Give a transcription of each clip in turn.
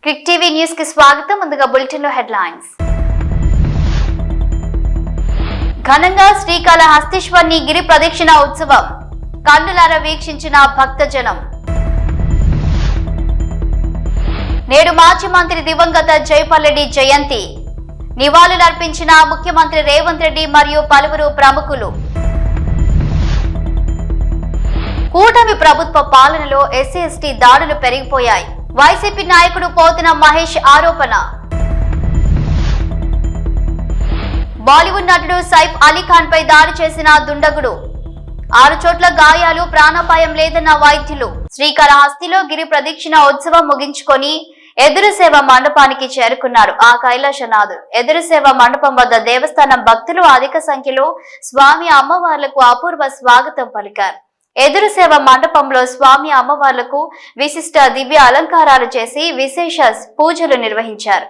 Click TV news కి స్వాగతం. ముందుగా బులెటిన్ లో హెడ్లైన్స్. ఘనంగా శ్రీకాళహస్తీశ్వరుని గిరి ప్రదక్షిణ ఉత్సవం కన్నులారా వీక్షించిన భక్తజనం. నేడు మాజీ మంత్రి దివంగత జైపాల్ రెడ్డి జయంతి. నివాళులర్పించిన ముఖ్యమంత్రి రేవంత్ రెడ్డి మరియు పలువురు ప్రముఖులు. కూటమి ప్రభుత్వ పాలనలో ఎస్సీ ఎస్టీ దాడులు పెరిగిపోయాయి. వైసీపీ నాయకుడు పోతిన మహేష్ ఆరోపణ. బాలీవుడ్ నటుడు సైఫ్ అలీ ఖాన్ పై దాడి చేసిన దుండగుడు. 6 చోట్ల గాయాలు, ప్రాణాపాయం లేదన్న వైద్యులు. శ్రీకాళహస్తిలో గిరి ప్రదక్షిణ ఉత్సవం ముగించుకొని ఎదురు సేవ మండపానికి చేరుకున్నారు ఆ కైలాసనాథుడు. ఎదురు సేవ మండపం వద్ద దేవస్థానం భక్తులు అధిక సంఖ్యలో స్వామి అమ్మవార్లకు అపూర్వ స్వాగతం పలికారు. ఎదురు సేవ మండపంలో స్వామి అమ్మవార్లకు విశిష్ట దివ్య అలంకారాలు చేసి విశేష పూజలు నిర్వహించారు.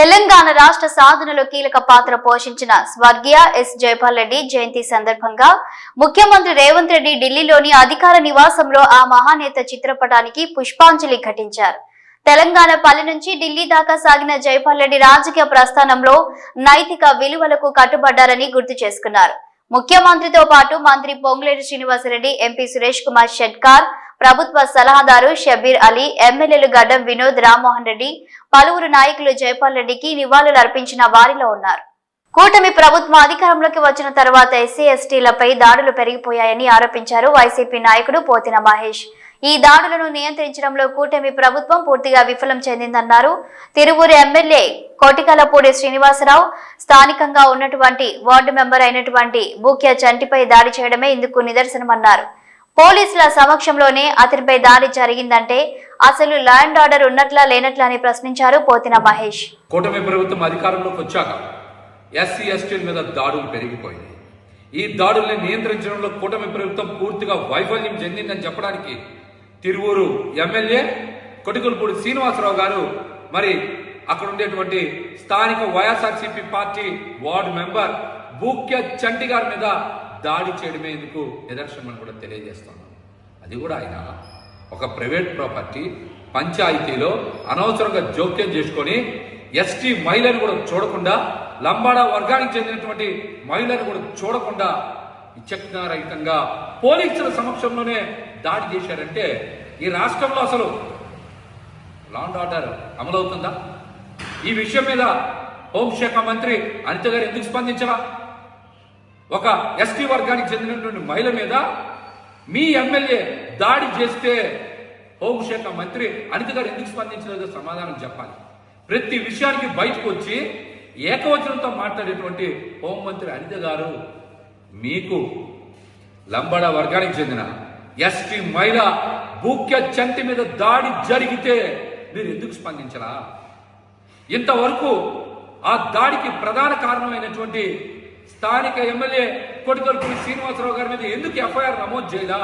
తెలంగాణ రాష్ట్ర సాధనలో కీలక పాత్ర పోషించిన స్వర్గీయ ఎస్ జైపాల్ రెడ్డి జయంతి సందర్భంగా ముఖ్యమంత్రి రేవంత్ రెడ్డి ఢిల్లీలోని అధికార నివాసంలో ఆ మహానేత చిత్రపటానికి పుష్పాంజలి ఘటించారు. తెలంగాణ పల్లె నుంచి ఢిల్లీ దాకా సాగిన జైపాల్ రెడ్డి రాజకీయ ప్రస్థానంలో నైతిక విలువలకు కట్టుబడ్డారని గుర్తు చేసుకున్నారు. ముఖ్యమంత్రితో పాటు మంత్రి పొంగులేటి శ్రీనివాసరెడ్డి, ఎంపీ సురేష్ కుమార్ షెట్కార్, ప్రభుత్వ సలహాదారు షబీర్ అలీ, ఎమ్మెల్యేలు గడ్డం వినోద్, రామ్మోహన్ రెడ్డి, పలువురు నాయకులు జైపాల్ రెడ్డికి నివాళులు అర్పించిన వారిలో ఉన్నారు. కూటమి ప్రభుత్వం అధికారంలోకి వచ్చిన తర్వాత ఎస్సీ ఎస్టీలపై దాడులు పెరిగిపోయాయని ఆరోపించారు వైసీపీ నాయకుడు పోతిన మహేష్. ఈ దాడులను నియంత్రించడంలో కూటమి ప్రభుత్వం పూర్తిగా విఫలం చెందిందన్నారు. తిరువూరు ఎమ్మెల్యే కోటికలపూడి శ్రీనివాసరావు స్థానికంగా ఉన్నటువంటి వార్డు మెంబర్ అయినటువంటి బూక్యా చంటిపై దాడి చేయడమే ఇందుకు నిదర్శనమన్నారు. పోలీసుల సమక్షంలోనే అతనిపై దాడి జరిగిందంటే అసలు లా అండ్ ఆర్డర్ ఉన్నట్లా లేనట్లా అని ప్రశ్నించారు పోతిన మహేష్. కూటమి ప్రభుత్వం అధికారంలోకి వచ్చాక ఎస్సీ ఎస్టీల మీద దాడులు పెరిగిపోయింది. ఈ దాడుల్ని నియంత్రించడంలో కూటమి ప్రభుత్వం పూర్తిగా వైఫల్యం చెందిందని చెప్పడానికి తిరువూరు ఎమ్మెల్యే కొటికలపూడి శ్రీనివాసరావు గారు మరి అక్కడ ఉండేటువంటి స్థానిక YSRCP party ward member Bukya Chanti గారి మీద దాడి చేయడమే ఎందుకు నిదర్శనం కూడా తెలియజేస్తున్నాం. అది కూడా ఆయన ఒక ప్రైవేట్ ప్రాపర్టీ పంచాయతీలో అనవసరంగా జోక్యం చేసుకొని ఎస్టీ మహిళను కూడా చూడకుండా, లంబాడా వర్గానికి చెందినటువంటి మహిళను కూడా చూడకుండా విచక్షణారహితంగా పోలీసుల సమక్షంలోనే దాడి చేశారంటే ఈ రాష్ట్రంలో అసలు లా అండ్ ఆర్డర్ అమలవుతుందా? ఈ విషయం మీద హోంశాఖ మంత్రి అనిత గారు ఎందుకు స్పందించరా? ఒక ఎస్టీ వర్గానికి చెందినటువంటి మహిళ మీద మీ ఎమ్మెల్యే దాడి చేస్తే హోంశాఖ మంత్రి అనిత గారు ఎందుకు స్పందించలేదో సమాధానం చెప్పాలి. ప్రతి విషయానికి బయటకు వచ్చి ఏకవచనంతో మాట్లాడేటువంటి హోంమంత్రి అనిత గారు మీకు లంబాడా వర్గానికి చెందిన ఎస్టీ మహిళ బూక్యా చంటి మీద దాడి జరిగితే మీరు ఎందుకు స్పందించరా? ఇంతవరకు ఆ దాడికి ప్రధాన కారణమైనటువంటి స్థానిక ఎమ్మెల్యే కొటికలపూడి శ్రీనివాసరావు గారి మీద ఎందుకు ఎఫ్ఐఆర్ నమోదు చేయదా?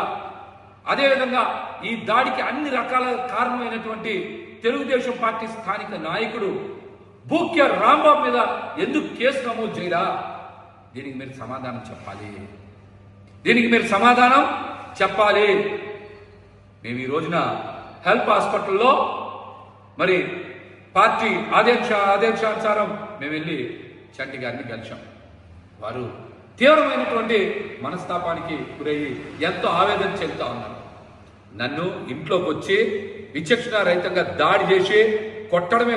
అదేవిధంగా ఈ దాడికి అన్ని రకాల కారణమైనటువంటి తెలుగుదేశం పార్టీ స్థానిక నాయకుడు బూక్యా రాంబాబు మీద ఎందుకు కేసు నమోదు చేయరా? దీనికి మీరు సమాధానం చెప్పాలి. మేము ఈ రోజున హెల్ప్ హాస్పిటల్లో మరి పార్టీ ఆదేశానుసారం మేము వెళ్ళి చంటి గారిని కలిశాం. వారు తీవ్రమైనటువంటి మనస్తాపానికి గురయ్యి ఎంతో ఆవేదన చెందుతా ఉన్నారు. నన్ను ఇంట్లోకి వచ్చి విచక్షణారహితంగా దాడి చేసి కొట్టడమే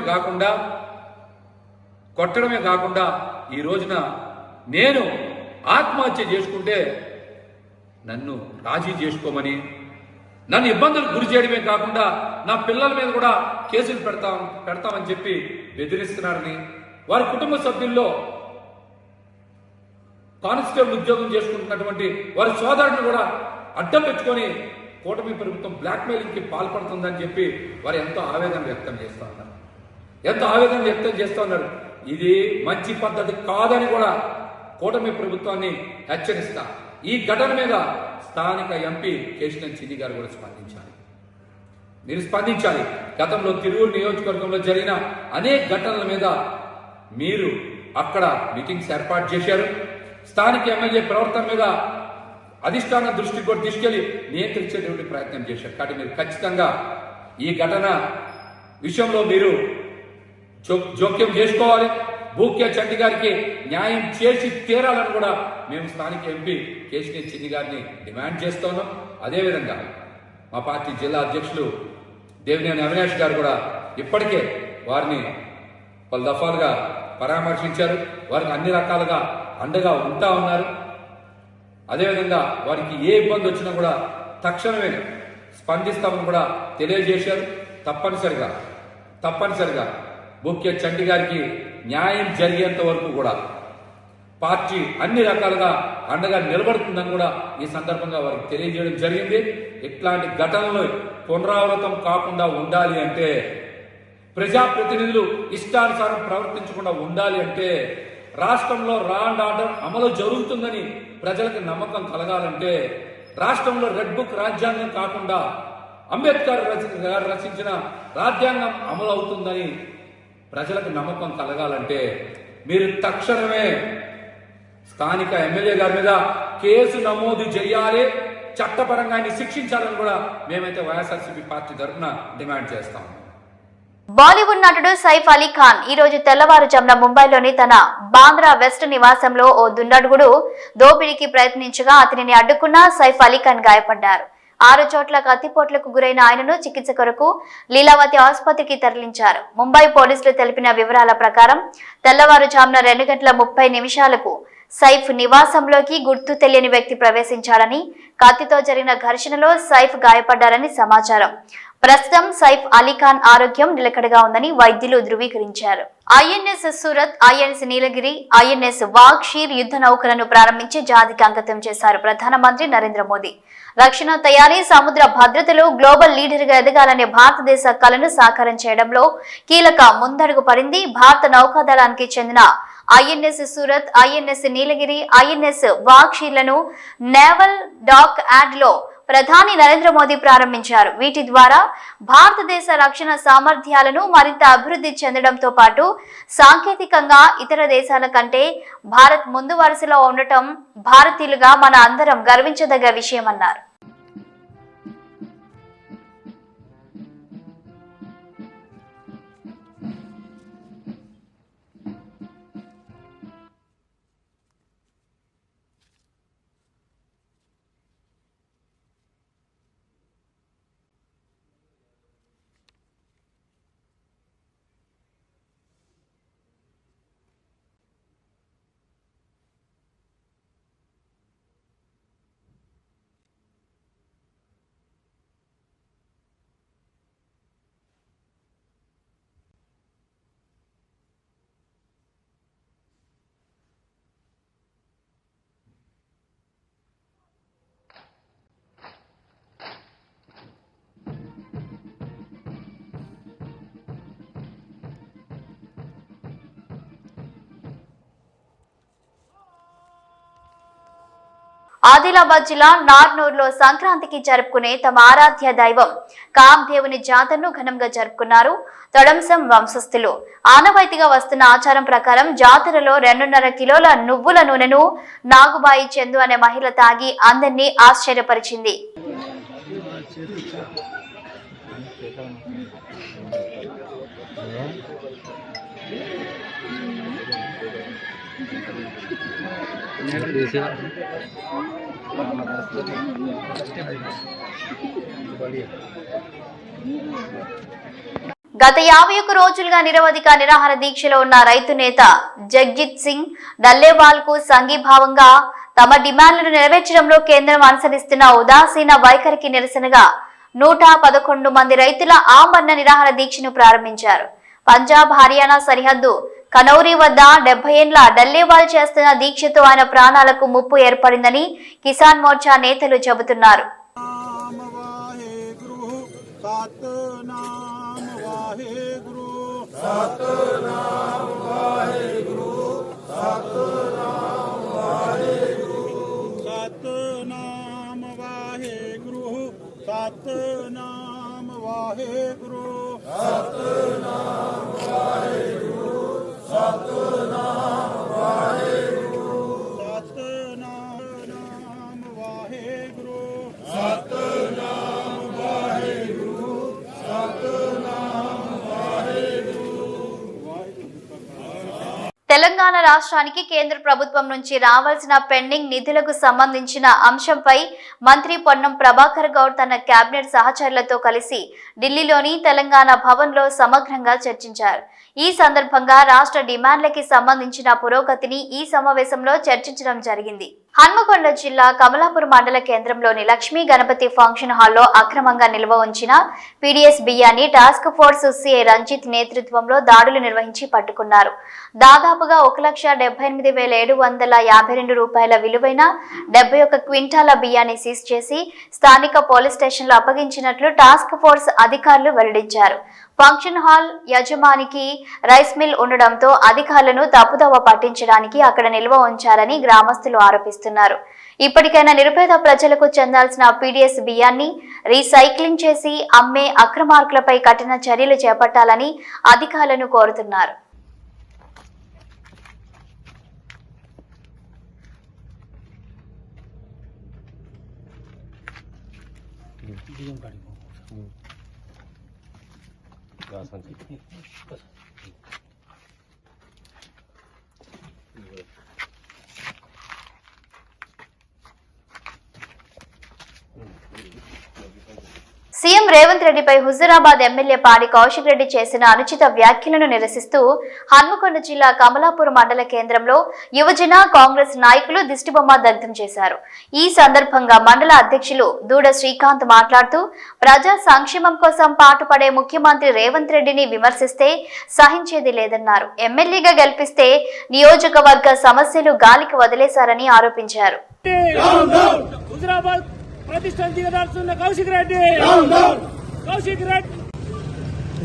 కాకుండా ఈ రోజున నేను ఆత్మహత్య చేసుకుంటే నన్ను రాజీ చేసుకోమని, నన్ను ఇబ్బందులకు గురి చేయడమే కాకుండా నా పిల్లల మీద కూడా కేసులు పెడతామని చెప్పి బెదిరిస్తున్నారని, వారి కుటుంబ సభ్యుల్లో కానిస్టేబుల్ ఉద్యోగం చేసుకుంటున్నటువంటి వారి సోదరుడిని కూడా అడ్డం పెట్టుకొని కూటమి ప్రభుత్వం బ్లాక్మెయిలింగ్కి పాల్పడుతుందని చెప్పి వారు ఎంతో ఆవేదన వ్యక్తం చేస్తూ ఉన్నారు. ఇది మంచి పద్ధతి కాదని కూడా కూటమి ప్రభుత్వాన్ని హెచ్చరిస్తా. ఈ ఘటన మీద స్థానిక ఎంపీ కేశినేని చిన్ని గారు కూడా మీరు స్పందించాలి. గతంలో తిరువూరు నియోజకవర్గంలో జరిగిన అనేక ఘటనల మీద మీరు అక్కడ మీటింగ్స్ ఏర్పాటు చేశారు. స్థానిక ఎమ్మెల్యే ప్రవర్తన మీద అధిష్టానం దృష్టికి కూడా తీసుకెళ్లి నియంత్రించేటువంటి ప్రయత్నం చేశారు. కాబట్టి మీరు ఖచ్చితంగా ఈ ఘటన విషయంలో మీరు జోక్యం చేసుకోవాలి. బూక్యా చంటి గారికి న్యాయం చేసి తీరాలని కూడా మేము స్థానిక ఎంపీ కేశినేని చిన్ని గారిని డిమాండ్ చేస్తున్నాం. అదేవిధంగా మా పార్టీ జిల్లా అధ్యక్షులు దేవినేని అవినాష్ గారు కూడా ఇప్పటికే వారిని పలు దఫాలుగా పరామర్శించారు. వారికి అన్ని రకాలుగా అండగా ఉంటా ఉన్నారు. అదేవిధంగా వారికి ఏ ఇబ్బంది వచ్చినా కూడా తక్షణమే స్పందిస్తామని కూడా తెలియజేశారు. తప్పనిసరిగా బూక్యా చంటి గారికి న్యాయం జరిగేంత వరకు కూడా పార్టీ అన్ని రకాలుగా అండగా నిలబడుతుందని కూడా ఈ సందర్భంగా వారికి తెలియజేయడం జరిగింది. ఇట్లాంటి ఘటనలు పునరావృతం కాకుండా ఉండాలి అంటే, ప్రజాప్రతినిధులు ఇష్టానుసారం ప్రవర్తించకుండా ఉండాలి అంటే, రాష్ట్రంలో లా అండ్ ఆర్డర్ అమలు జరుగుతుందని ప్రజలకు నమ్మకం కలగాలంటే, రాష్ట్రంలో రెడ్ బుక్ రాజ్యాంగం కాకుండా అంబేద్కర్ గారు రచించిన రాజ్యాంగం అమలు అవుతుందని ప్రజలకు నమ్మకం కలగాలంటే మీరు తక్షణమే స్థానిక ఎమ్మెల్యే గారి మీద కేసు నమోదు చేయాలి, చట్టపరంగా ఆయన శిక్షించాలని కూడా మేమైతే వైఎస్ఆర్సీపీ పార్టీ తరఫున డిమాండ్ చేస్తాం. బాలీవుడ్ నటుడు సైఫ్ అలీ ఖాన్ ఈ రోజు తెల్లవారుజామున ముంబైలోని తన బాంద్రా వెస్ట్ నివాసంలో ఓ దుండగుడు దోపిడీకి ప్రయత్నించగా అతనిని అడ్డుకున్న సైఫ్ అలీ ఖాన్ గాయపడ్డారు. 6 చోట్ల కత్తిపోట్లకు గురైన ఆయనను చికిత్స కొరకు లీలావతి ఆసుపత్రికి తరలించారు. ముంబై పోలీసులు తెలిపిన వివరాల ప్రకారం తెల్లవారుజామున 2:30 నిమిషాలకు సైఫ్ నివాసంలోకి గుర్తు తెలియని వ్యక్తి ప్రవేశించాడని, కత్తితో జరిగిన ఘర్షణలో సైఫ్ గాయపడ్డారని సమాచారం. ప్రస్తుతం సైఫ్ అలీఖాన్ ఆరోగ్యం నిలకడగా ఉందని వైద్యులు ధృవీకరించారు. ఐఎన్ఎస్ సూరత్, ఐఎన్ఎస్ నీలగిరి, ఐఎన్ఎస్ వాగ్షీర్ యుద్ధ నౌకలను ప్రారంభించి జాతికి అంకితం చేశారు ప్రధానమంత్రి నరేంద్ర మోదీ. రక్షణ తయారీ, సముద్ర భద్రతలో గ్లోబల్ లీడర్ గా ఎదగాలనే భారతదేశ కలను సాకారం చేయడంలో కీలక ముందడుగు పడింది. భారత నౌకాదళానికి చెందిన ఐఎన్ఎస్ సూరత్, ఐఎన్ఎస్ నీలగిరి, ఐఎన్ఎస్ వాగ్షీర్లను నేవల్ డాక్ యార్డ్ లో ప్రధాని నరేంద్ర మోదీ ప్రారంభించారు. వీటి ద్వారా భారతదేశ రక్షణ సామర్థ్యాలను మరింత అభివృద్ధి చెందడంతో పాటు సాంకేతికంగా ఇతర దేశాల కంటే భారత్ ముందు వరుసలో ఉండటం భారతీయులుగా మన అందరం గర్వించదగ్గ విషయమన్నారు. ఆదిలాబాద్ జిల్లా నార్నూర్లో సంక్రాంతికి జరుపుకునే తమ ఆరాధ్య దైవం కామదేవుని జాతరను ఘనంగా జరుపుకున్నారు తొడంసం వంశస్థులు. ఆనవాయితీగా వస్తున్న ఆచారం ప్రకారం జాతరలో 2.5 కిలోల నువ్వుల నూనెను నాగుబాయి చందు అనే మహిళ తాగి అందరినీ ఆశ్చర్యపరిచింది. గత 51 రోజులుగా నిరవధిక నిరాహార దీక్షలో ఉన్న రైతు నేత జగ్జిత్ సింగ్ డల్లేవాల్ కు సంఘీభావంగా తమ డిమాండ్లను నెరవేర్చడంలో కేంద్రం అనుసరిస్తున్న ఉదాసీన వైఖరికి నిరసనగా 111 మంది రైతుల ఆమరణ నిరాహార దీక్షను ప్రారంభించారు. పంజాబ్, హర్యానా సరిహద్దు కనౌరి వద్ద 70 ఏళ్ల డల్లేవాల్ చేస్తున్న దీక్షతో ఆయన ప్రాణాలకు ముప్పు ఏర్పడిందని కిసాన్ మోర్చా నేతలు చెబుతున్నారు. తెలంగాణ రాష్ట్రానికి కేంద్ర ప్రభుత్వం నుంచి రావాల్సిన పెండింగ్ నిధులకు సంబంధించిన అంశంపై మంత్రి పొన్నం ప్రభాకర్ గౌడ్ తన కేబినెట్ సహచరులతో కలిసి ఢిల్లీలోని తెలంగాణ భవన్లో సమగ్రంగా చర్చించారు. ఈ సందర్భంగా రాష్ట్ర డిమాండ్లకి సంబంధించిన పురోగతిని ఈ సమావేశంలో చర్చించడం జరిగింది. హన్మకొండ జిల్లా కమలాపూర్ మండల కేంద్రంలోని లక్ష్మీ గణపతి ఫంక్షన్ హాల్లో అక్రమంగా నిల్వ ఉంచిన పీడీఎస్ బియ్యాన్ని టాస్క్ ఫోర్స్ సిఐ రంజిత్ నేతృత్వంలో దాడులు నిర్వహించి పట్టుకున్నారు. దాదాపుగా 1,78,752 రూపాయల విలువైన 71 క్వింటాల బియ్యాన్ని సీజ్ చేసి స్థానిక పోలీస్ స్టేషన్లో అప్పగించినట్లు టాస్క్ ఫోర్స్ అధికారులు వెల్లడించారు. ఫంక్షన్ హాల్ యజమానికి రైస్ మిల్ ఉండడంతో అధికారులను తప్పుదోవ పట్టించడానికి అక్కడ నిల్వ ఉంచారని గ్రామస్తులు ఆరోపిస్తున్నారు. ఇప్పటికైనా నిరుపేద ప్రజలకు చెందాల్సిన పీడీఎస్ బియ్యాన్ని రీసైక్లింగ్ చేసి అమ్మే అక్రమార్కులపై కఠిన చర్యలు చేపట్టాలని అధికారులను కోరుతున్నారు. సీఎం రేవంత్ రెడ్డిపై హుజూరాబాద్ ఎమ్మెల్యే పాడి కౌశిక్ రెడ్డి చేసిన అనుచిత వ్యాఖ్యలను నిరసిస్తూ హన్మకొండ జిల్లా కమలాపూర్ మండల కేంద్రంలో యువజన కాంగ్రెస్ నాయకులు దిష్టిబొమ్మ దగ్ధం చేశారు. ఈ సందర్భంగా మండల అధ్యక్షులు దూడ శ్రీకాంత్ మాట్లాడుతూ ప్రజా సంక్షేమం కోసం పాటుపడే ముఖ్యమంత్రి రేవంత్ రెడ్డిని విమర్శిస్తే సహించేది లేదన్నారు. ఎమ్మెల్యేగా గెలిపిస్తే నియోజకవర్గ సమస్యలు గాలికి వదిలేశారని ఆరోపించారు.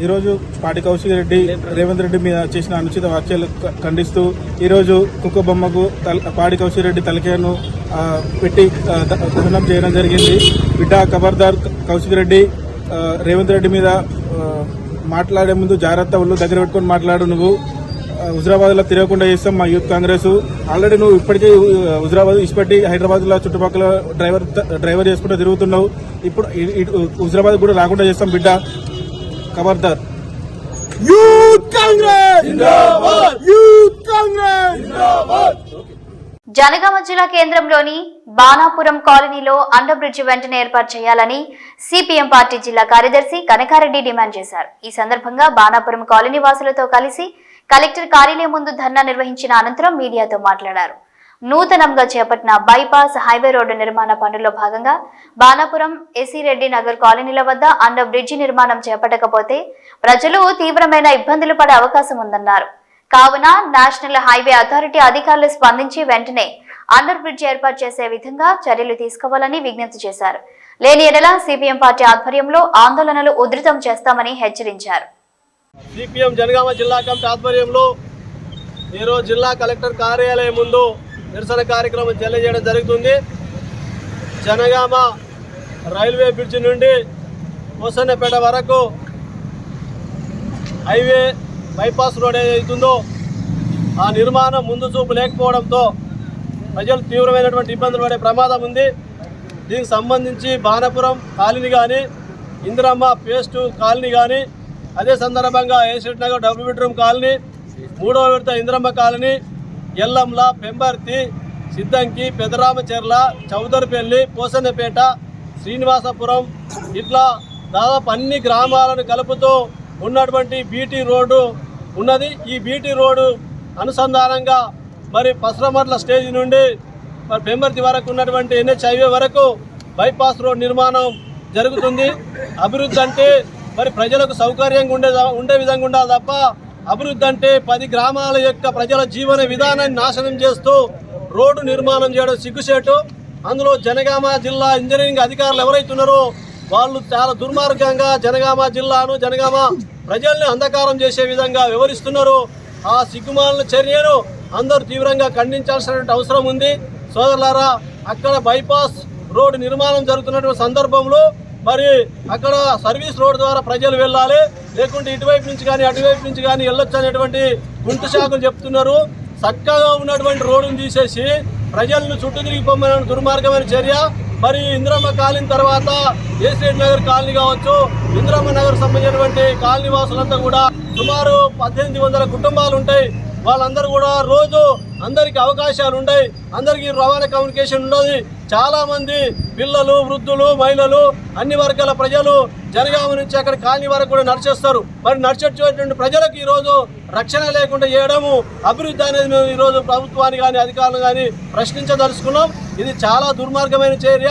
ఈరోజు పాడి కౌశిక్ రెడ్డి రేవంత్ రెడ్డి మీద చేసిన అనుచిత వ్యాఖ్యలు ఖండిస్తూ ఈరోజు కుక్క బొమ్మకు పాడి కౌశిక్ రెడ్డి తలకేను పెట్టి దహనం చేయడం జరిగింది. బిడ్డ ఖబర్దార్ కౌశిక్ రెడ్డి, రేవంత్ రెడ్డి మీద మాట్లాడే ముందు జాగ్రత్త ఒళ్ళు దగ్గర పెట్టుకుని మాట్లాడు. నువ్వు హుజరాబాద్ లో తిరగకుండా చేస్తాం మా యూత్ కాంగ్రెస్. ఆల్రెడీ నువ్వు ఇప్పటికే హుజరాబాద్ ఇచ్చిపెట్టి హైదరాబాద్ లో చుట్టుపక్కల డ్రైవర్ చేసుకుంటూ తిరుగుతున్నావు. ఇప్పుడు హుజరాబాద్ కూడా రాకుండా చేస్తాం బిడ్డ, ఖబర్దార్. యూత్ కాంగ్రెస్ జిందాబాద్, యూత్ కాంగ్రెస్ జిందాబాద్. జనగామ జిల్లా కేంద్రంలోని బాణాపురం కాలనీలో అండర్ బ్రిడ్జి వెంటనే ఏర్పాటు చేయాలని సిపిఎం పార్టీ జిల్లా కార్యదర్శి కనకారెడ్డి డిమాండ్ చేశారు. ఈ సందర్భంగా బాణాపురం కాలనీ వాసులతో కలిసి కలెక్టర్ కార్యాలయం ముందు ధర్నా నిర్వహించిన అనంతరం మీడియాతో మాట్లాడారు. నూతనంగా చేపట్టిన బైపాస్ హైవే రోడ్డు నిర్మాణ పనుల్లో భాగంగా బాణాపురం ఎసిరెడ్డి నగర్ కాలనీల వద్ద అండర్ బ్రిడ్జి నిర్మాణం చేపట్టకపోతే ప్రజలు తీవ్రమైన ఇబ్బందులు పడే అవకాశం ఉందన్నారు. కావున నేషనల్ హైవే అథారిటీ అధికారులు స్పందించి వెంటనే అండర్ బ్రిడ్జ్ ఏర్పాటు చేసే విధంగా చర్యలు తీసుకోవాలని విజ్ఞప్తి చేశారు. లేని ఎడల సిపిఎం పార్టీ ఆధ్వర్యంలో ఆందోళనలు ఉధృతం చేస్తామని హెచ్చరించారు. సిపిఎం జనగామ జిల్లా కమిటీ ఆధ్వర్యంలో ఈరోజు జిల్లా కలెక్టర్ కార్యాలయం ముందు నిరసన కార్యక్రమం తెలియజేయడం జరుగుతుంది. జనగామ రైల్వే బ్రిడ్జి నుండి కోసన్నపేట వరకు హైవే బైపాస్ రోడ్ ఏదైతుందో ఆ నిర్మాణం ముందు చూపు లేకపోవడంతో ప్రజలు తీవ్రమైనటువంటి ఇబ్బందులు పడే ప్రమాదం ఉంది. దీనికి సంబంధించి బాణాపురం కాలనీ కానీ, ఇందిరమ్మ పేస్ట్ కాలనీ కానీ, అదే సందర్భంగా Esireddy Nagar double bedroom colony, 3వ విడత ఇందిరమ్మ కాలనీ, ఎల్లంల, పెంబర్తి, సిద్దంకి, పెదరామచెర్ల, చౌదరిపల్లి, పోసన్నపేట, శ్రీనివాసపురం ఇట్లా దాదాపు అన్ని గ్రామాలను కలుపుతూ ఉన్నటువంటి బీటీ రోడ్డు ఉన్నది. ఈ బీటీ రోడ్డు అనుసంధానంగా మరి పసరమర్ల స్టేజ్ నుండి మరి పెంబర్తి వరకు ఉన్నటువంటి ఎన్హెచ్ హైవే వరకు బైపాస్ రోడ్ నిర్మాణం జరుగుతుంది. అభివృద్ధి అంటే మరి ప్రజలకు సౌకర్యంగా ఉండే విధంగా ఉండాలి తప్ప అభివృద్ధి అంటే 10 గ్రామాల యొక్క ప్రజల జీవన విధానాన్ని నాశనం చేస్తూ రోడ్డు నిర్మాణం చేయడం సిగ్గుచేటు. అందులో జనగామ జిల్లా ఇంజనీరింగ్ అధికారులు ఎవరైతున్నారో వాళ్ళు చాలా దుర్మార్గంగా జనగామ జిల్లాను, జనగామ ప్రజల్ని అంధకారం చేసే విధంగా వివరిస్తున్నారు. ఆ సిగ్గుమాలిన చర్యను అందరూ తీవ్రంగా ఖండించాల్సినటువంటి అవసరం ఉంది. సోదరులారా, అక్కడ బైపాస్ రోడ్డు నిర్మాణం జరుగుతున్నటువంటి సందర్భంలో మరి అక్కడ సర్వీస్ రోడ్ ద్వారా ప్రజలు వెళ్ళాలి, లేకుంటే ఇటువైపు నుంచి కానీ అటువైపు నుంచి కానీ వెళ్ళొచ్చు అనేటువంటి గుంటు శాఖలు చెప్తున్నారు. చక్కగా ఉన్నటువంటి రోడ్డును తీసేసి ప్రజలను చుట్టూ తిరిగిపోమనే దుర్మార్గమైన చర్య. మరి ఇందిరమ్మ కాలనీ తర్వాత ఏసిరెడ్డి నగర్ కాలనీ కావచ్చు, ఇందిరమ్మ నగర్ సంబంధించినటువంటి కాలనీ వాసులంతా కూడా సుమారు 1800 కుటుంబాలు ఉంటాయి. వాళ్ళందరూ కూడా రోజు అందరికీ అవకాశాలు ఉంటాయి, అందరికీ రవాణా కమ్యూనికేషన్ ఉండదు. చాలా మంది పిల్లలు, వృద్ధులు, మహిళలు, అన్ని వర్గాల ప్రజలు జనగామ నుంచి అక్కడ కాలనీ వరకు కూడా నడిచేస్తారు. మరి నడిచేటువంటి ప్రజలకు ఈరోజు రక్షణ లేకుండా చేయడము అభివృద్ధి అనేది మేము ఈరోజు ప్రభుత్వాన్ని కానీ అధికారులు కానీ ప్రశ్నించదలుచుకున్నాం. ఇది చాలా దుర్మార్గమైన చర్య,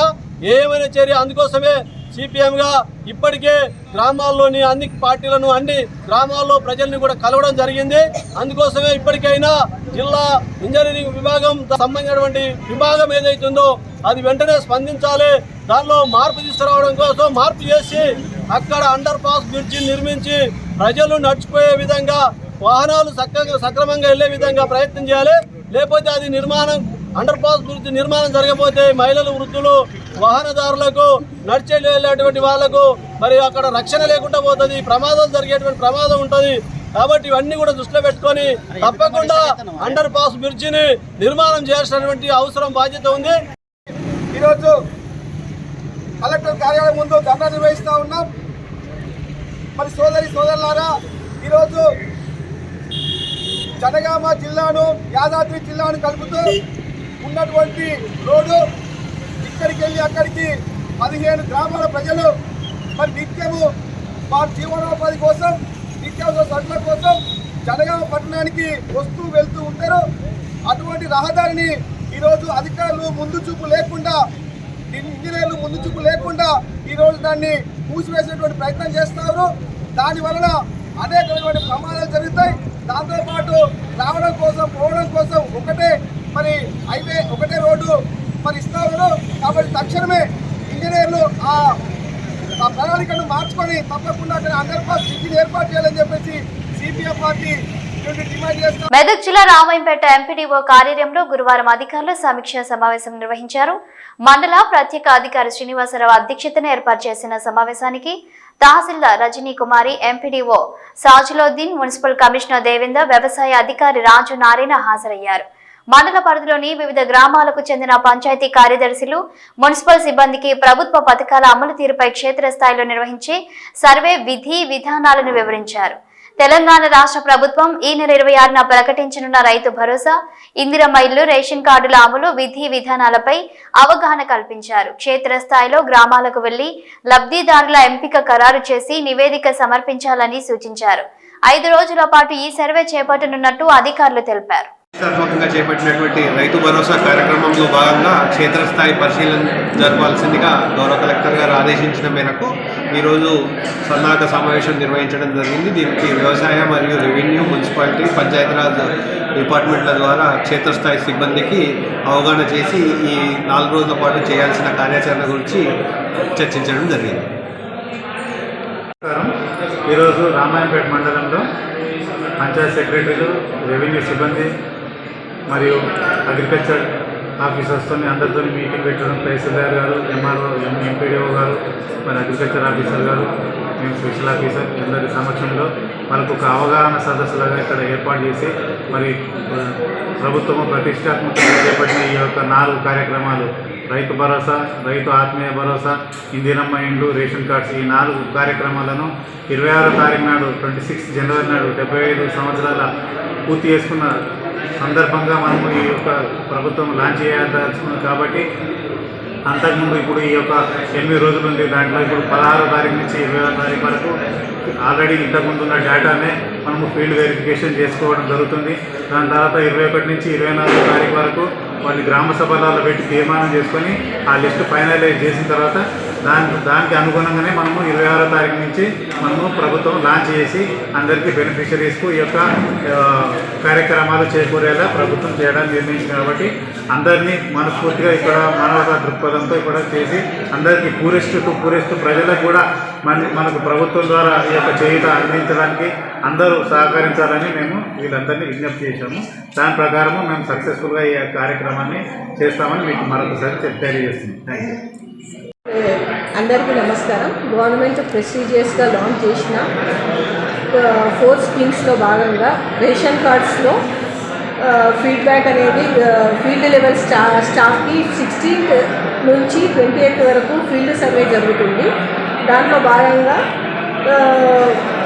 ఏమైనా చర్య. అందుకోసమే సిపిఎంగా ఇప్పటికే గ్రామాల్లోని అన్ని పార్టీలను, అన్ని గ్రామాల్లో ప్రజల్ని కూడా కలవడం జరిగింది. అందుకోసమే ఇప్పటికైనా జిల్లా ఇంజనీరింగ్ విభాగం సంబంధించినటువంటి విభాగం ఏదైతుందో అది వెంటనే స్పందించాలి. దానిలో మార్పు తీసుకురావడం కోసం మార్పు చేసి అక్కడ అండర్ పాస్ బ్రిడ్జి నిర్మించి ప్రజలు నడిచిపోయే విధంగా, వాహనాలు సక్రమంగా వెళ్లే విధంగా ప్రయత్నం చేయాలి. లేకపోతే అది నిర్మాణం అండర్ పాస్ బ్రిడ్జి నిర్మాణం జరగకపోతే మహిళలు, వృద్ధులు, వాహనదారులకు నడిచే వెళ్ళేటువంటి వాళ్లకు మరి అక్కడ రక్షణ లేకుండా పోతుంది, ప్రమాదాలు జరిగేటువంటి ప్రమాదం ఉంటుంది. కాబట్టి ఇవన్నీ కూడా దృష్టిలో పెట్టుకొని తప్పకుండా అండర్ పాస్ బ్రిడ్జిని నిర్మాణం చేయాల్సినటువంటి అవసరం, బాధ్యత ఉంది. ఈరోజు కలెక్టర్ కార్యాలయం ముందు ధర్నా నిర్వహిస్తూ ఉన్నాం. మరి సోదరులారా, ఈరోజు జనగామ జిల్లాను, యాదాద్రి జిల్లాను కలుపుతూ ఉన్నటువంటి రోడ్డు ఇక్కడికి వెళ్ళి అక్కడికి 15 గ్రామాల ప్రజలు మరి నిత్యము వారి జీవనోపాధి కోసం నిత్యావసర సరుకుల కోసం జనగామ పట్టణానికి వస్తూ వెళ్తూ ఉంటారు. అటువంటి రహదారిని ఈరోజు అధికారులు ముందు చూపు లేకుండా, ఇంజనీర్లు ముందు చూపు లేకుండా ఈరోజు దాన్ని మూసివేసేటువంటి ప్రయత్నం చేస్తున్నారు. దాని వలన అనేకమైనటువంటి ప్రమాదాలు జరుగుతాయి. దాంతోపాటు రావడం కోసం పోవడం కోసం ఒకటే మరి హైవే, ఒకటే రోడ్డు మరి ఇస్తున్నారు. కాబట్టి తక్షణమే ఇంజనీర్లు ఆ ప్రణాళికను మార్చుకొని తప్పకుండా అక్కడ అండర్ పాస్ బ్రిడ్జిని ఏర్పాటు చేయాలని చెప్పేసి సిపిఎం పార్టీ డిమాండ్ చేస్తారు. మెదక్ జిల్లా రామాయంపేట ఎంపీడీఓ కార్యాలయంలో గురువారం అధికారులు సమీక్షా సమావేశం నిర్వహించారు. మండల ప్రత్యేక అధికారి శ్రీనివాసరావు అధ్యక్షతన ఏర్పాటు చేసిన సమావేశానికి తహసీల్దార్ రజనీ కుమారి, ఎంపీడీఓ సాజులోద్దీన్, మున్సిపల్ కమిషనర్ దేవేందర్, వ్యవసాయ అధికారి రాజు నారాయణ హాజరయ్యారు. మండల పరిధిలోని వివిధ గ్రామాలకు చెందిన పంచాయతీ కార్యదర్శులు, మున్సిపల్ సిబ్బందికి ప్రభుత్వ పథకాల అమలు తీరుపై క్షేత్రస్థాయిలో నిర్వహించే సర్వే విధి విధానాలను వివరించారు. తెలంగాణ రాష్ట్ర ప్రభుత్వం ఈ నెల 26న ప్రకటించనున్న రైతు భరోసా, ఇందిరమ్మ ఇల్లు, రేషన్ కార్డుల అమలు విధి విధానాలపై అవగాహన కల్పించారు. క్షేత్రస్థాయిలో గ్రామాలకు వెళ్లి లబ్ధిదారుల ఎంపిక ఖరారు చేసి నివేదిక సమర్పించాలని సూచించారు. 5 రోజుల పాటు ఈ సర్వే చేపట్టనున్నట్టు అధికారులు తెలిపారు. ప్రతిష్టాత్మకంగా చేపట్టినటువంటి రైతు భరోసా కార్యక్రమంలో భాగంగా క్షేత్రస్థాయి పరిశీలన జరపాల్సిందిగా గౌరవ కలెక్టర్ గారు ఆదేశించిన మేరకు ఈరోజు సన్నాహక సమావేశం నిర్వహించడం జరిగింది. దీనికి వ్యవసాయ మరియు రెవెన్యూ, మున్సిపాలిటీ, పంచాయతీరాజ్ డిపార్ట్మెంట్ల ద్వారా క్షేత్రస్థాయి సిబ్బందికి అవగాహన చేసి ఈ 4 రోజుల పాటు చేయాల్సిన కార్యాచరణ గురించి చర్చించడం జరిగింది. ఈరోజు రామాయంపేట మండలంలో పంచాయత్ సెక్రటరీలు, రెవెన్యూ సిబ్బంది మరియు అగ్రికల్చర్ ఆఫీసర్స్తో అందరితో మీటింగ్ పెట్టడం, తహసీల్దార్ గారు, ఎంఆర్ఓ, ఎంపీడీఓ గారు, మరి అగ్రికల్చర్ ఆఫీసర్ గారు, మేము స్పెషల్ ఆఫీసర్ అందరి సమక్షంలో మనకు ఒక అవగాహన సదస్సులుగా ఇక్కడ ఏర్పాటు చేసి మరి ప్రభుత్వము ప్రతిష్టాత్మకంగా చేపట్టిన ఈ యొక్క 4 కార్యక్రమాలు, రైతు భరోసా, రైతు ఆత్మీయ భరోసా, ఇందిరమ్మ ఇండ్లు, రేషన్ కార్డ్స్, ఈ 4 కార్యక్రమాలను 26వ తారీఖు నాడు 26 జనవరి నాడు 75 సంవత్సరాల పూర్తి చేసుకున్న సందర్భంగా మనము ఈ యొక్క ప్రభుత్వం లాంచ్ చేయాల్సింది. కాబట్టి అంతకుముందు ఇప్పుడు ఈ యొక్క 8 రోజులు ఉంది. దాంట్లో ఇప్పుడు 16వ తారీఖు నుంచి 20వ తారీఖు వరకు ఆల్రెడీ ఇంతకుముందు ఉన్న డేటానే మనము ఫీల్డ్ వెరిఫికేషన్ చేసుకోవడం జరుగుతుంది. దాని తర్వాత 21 నుంచి 24వ తారీఖు వరకు వాళ్ళు గ్రామ సభలలో పెట్టి తీర్మానం చేసుకొని ఆ లిస్టు ఫైనలైజ్ చేసిన తర్వాత దానికి అనుగుణంగానే మనము 26వ తారీఖు నుంచి మనము ప్రభుత్వం లాంచ్ చేసి అందరికీ బెనిఫిషరీస్కు ఈ యొక్క కార్యక్రమాలు చేకూరేలా ప్రభుత్వం చేయడానికి నిర్ణయించింది. కాబట్టి అందరినీ మనస్ఫూర్తిగా ఇక్కడ మానవతా దృక్పథంతో ఇక్కడ చేసి అందరికీ పూరెస్ట్ ప్రజలకు కూడా మనకు ప్రభుత్వం ద్వారా ఈ యొక్క చేయూత అందించడానికి అందరూ సహకరించాలని మేము వీళ్ళందరినీ విజ్ఞప్తి చేశాము. దాని ప్రకారము మేము సక్సెస్ఫుల్గా ఈ కార్యక్రమాన్ని చేస్తామని మీకు మరొకసారి తెలియజేస్తున్నాం. Thank you. అందరికీ నమస్కారం. గవర్నమెంట్ ప్రెస్టీజియస్గా లాంచ్ చేసిన 4 స్కీమ్స్లో భాగంగా రేషన్ కార్డ్స్లో ఫీడ్బ్యాక్ అనేది ఫీల్డ్ లెవెల్ స్టాఫ్కి 16th నుంచి 28th వరకు ఫీల్డ్ సర్వే జరుగుతుంది. దాంట్లో భాగంగా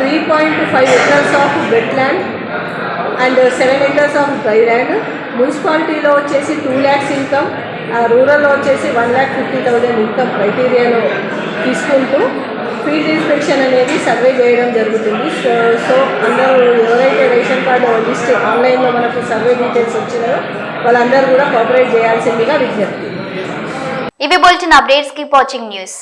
3.5 acres of wet land and 7 acres of dry land, మున్సిపాలిటీలో వచ్చేసి 2 lakhs ఇన్కమ్, రూరల్లో వచ్చేసి 1,50,000 ఇన్కమ్ క్రైటీరియాలో తీసుకుంటూ ఫీల్డ్ ఇన్స్పెక్షన్ అనేది సర్వే చేయడం జరుగుతుంది. సో అందరూ ఎవరైతే రేషన్ కార్డు లిస్ట్ ఆన్లైన్లో మనకు సర్వే డీటెయిల్స్ వచ్చినాయో వాళ్ళందరూ కూడా కోఆపరేట్ చేయాల్సిందిగా విజ్ఞప్తి. ఇవి bulletin updates. Keep watching news.